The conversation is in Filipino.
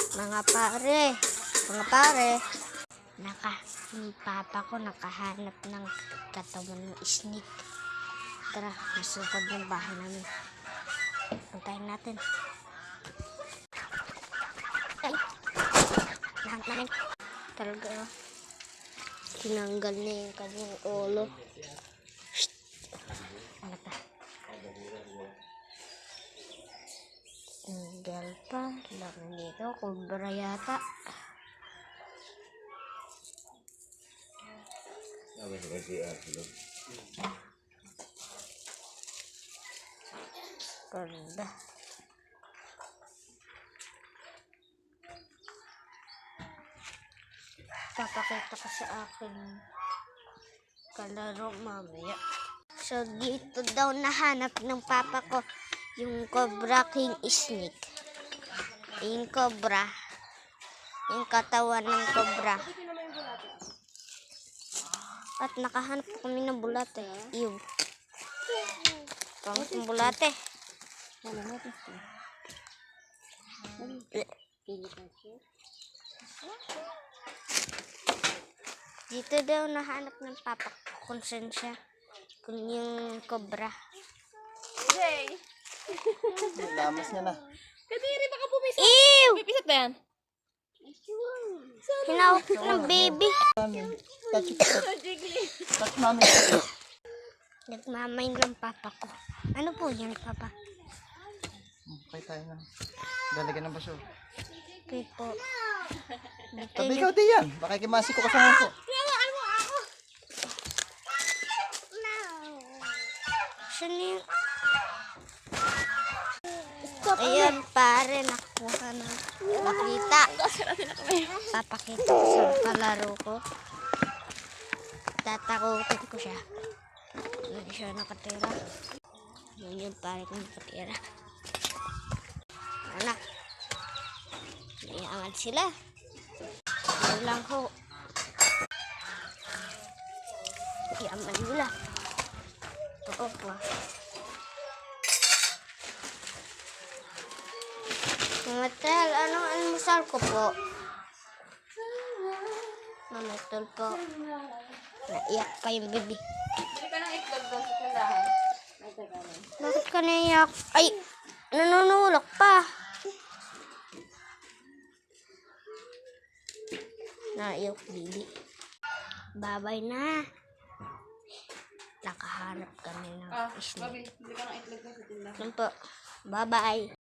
Mga pare, yung papa ko nakahanap ng katawan ng snake. Tara, nasugod ng bahay namin. Puntahin natin. Ay! Nahanap namin. Talaga, tinanggal niya yung kanyang ulo. Shhh! Ano ta? Tinggal pa. Laman dito. Kubra yata. Ganda. Papakita ko sa akin kalaro mamaya. So dito daw nahanap ng papa ko yung Cobra King snake. Yung cobra. Yung katawan ng cobra. At nakahanap po kami ng bulate. Ew. Pangit ng bulate. Dito daw nahanap ng papa ko kung saan siya. Kung yung cobra. Jay! Lamas niya na. Kadiri, baka pumisat. Ew! Pumisat ba yan? Hinawak ng baby. Touch mami. Nagmamain ng papa ko. Ano po yan, papa? Okay tayo na. Lalagyan ng baso. Okay po. Sabi ikaw di yan. Baka ikimasi ko kasama ko. Saan yung... Ayan, pare, nakuha na. Nakita. Papakita ko sa kalaro ko. Tatakutin ko siya. Hindi siya nakatira. Yun yung pare kong nakatira. Ano? Naiangat sila. Yun lang ho. Yaman nila. Oo po. Mamatel, anong almusal ko po? Mamatel po. Naiyak pa yung baby. Hindi ka nang itlog doon sa tindahan. May tagalan. Bakit ka naiyak? Ay! Nanunulok pa. Naiyak baby. Babay na. Nakahanap kami ng snake. Babi, hindi ka nang itlog doon sa tindahan. Yan po. Bye-bye.